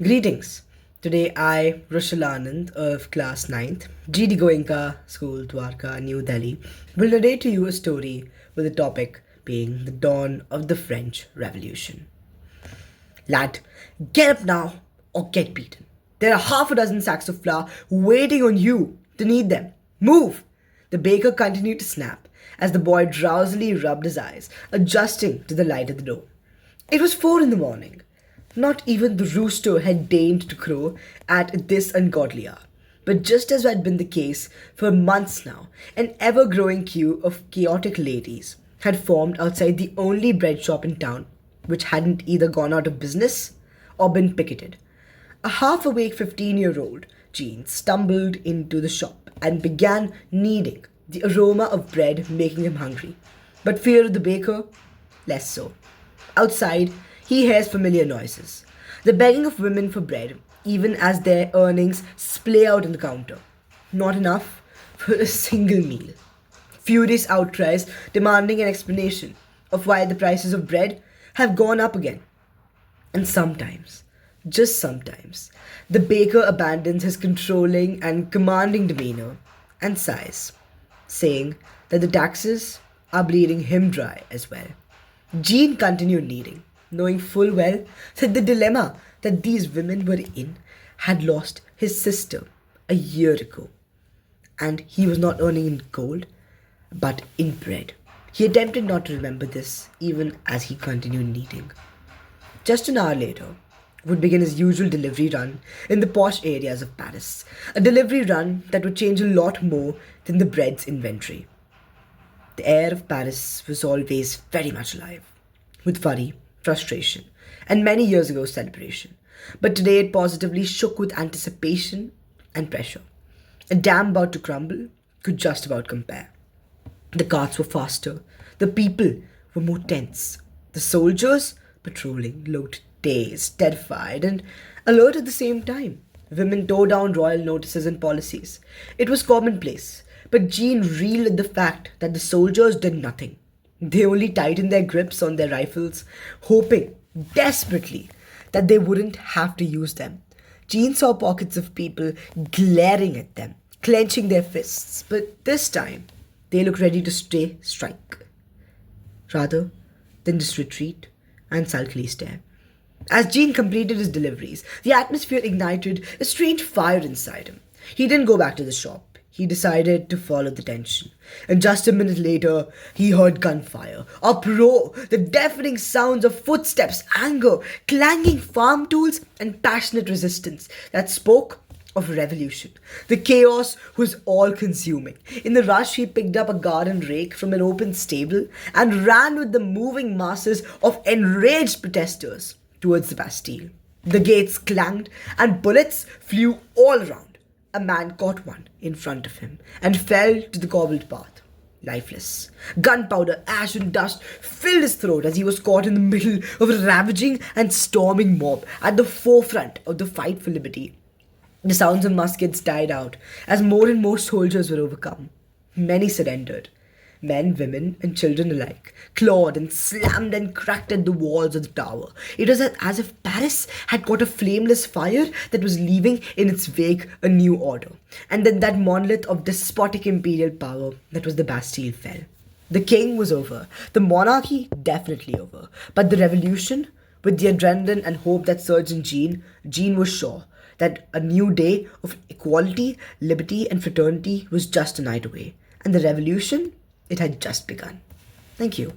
Greetings. Today I, Rushil Anand of class ninth, GD Goenka School, Dwarka, New Delhi, will narrate to you a story with the topic being the dawn of the French Revolution. Lad, get up now or get beaten. There are half a dozen sacks of flour waiting on you to knead them. Move! The baker continued to snap as the boy drowsily rubbed his eyes, adjusting to the light at the door. It was 4 in the morning. Not even the rooster had deigned to crow at this ungodly hour. But just as had been the case for months now, an ever growing queue of chaotic ladies had formed outside the only bread shop in town which hadn't either gone out of business or been picketed. A half awake 15-year-old Jean stumbled into the shop and began kneading, the aroma of bread making him hungry. But fear of the baker? Less so. Outside, he hears familiar noises. The begging of women for bread, even as their earnings splay out on the counter. Not enough for a single meal. Furious outcries demanding an explanation of why the prices of bread have gone up again. And sometimes, just sometimes, the baker abandons his controlling and commanding demeanor and sighs, saying that the taxes are bleeding him dry as well. Jean continued kneading, knowing full well that the dilemma that these women were in had lost his sister a year ago. And he was not earning in gold, but in bread. He attempted not to remember this even as he continued kneading. Just an hour later would begin his usual delivery run in the posh areas of Paris, a delivery run that would change a lot more than the bread's inventory. The air of Paris was always very much alive, with worry, frustration, and many years ago celebration. But today it positively shook with anticipation and pressure. A dam about to crumble could just about compare. The carts were faster, the people were more tense. The soldiers patrolling looked dazed, terrified, and alert at the same time. Women tore down royal notices and policies. It was commonplace, but Jean reeled at the fact that the soldiers did nothing. They only tightened their grips on their rifles, hoping desperately that they wouldn't have to use them. Jean saw pockets of people glaring at them, clenching their fists, but this time they looked ready to strike, rather than just retreat and sulkily stare. As Jean completed his deliveries, the atmosphere ignited a strange fire inside him. He didn't go back to the shop. He decided to follow the tension. And just a minute later, he heard gunfire, uproar, the deafening sounds of footsteps, anger, clanging farm tools, and passionate resistance that spoke of revolution. The chaos was all-consuming. In the rush, he picked up a garden rake from an open stable and ran with the moving masses of enraged protesters towards the Bastille. The gates clanged and bullets flew all around. A man caught one in front of him and fell to the cobbled path, lifeless. Gunpowder, ash and dust filled his throat as he was caught in the middle of a ravaging and storming mob at the forefront of the fight for liberty. The sounds of muskets died out as more and more soldiers were overcome. Many surrendered. Men, women, and children alike clawed and slammed and cracked at the walls of the tower. It was as if Paris had caught a flameless fire that was leaving in its wake a new order. And then that monolith of despotic imperial power that was the Bastille fell. The king was over. The monarchy definitely over. But the revolution, with the adrenaline and hope that surged in Jean was sure that a new day of equality, liberty, and fraternity was just a night away. And the revolution, it had just begun. Thank you.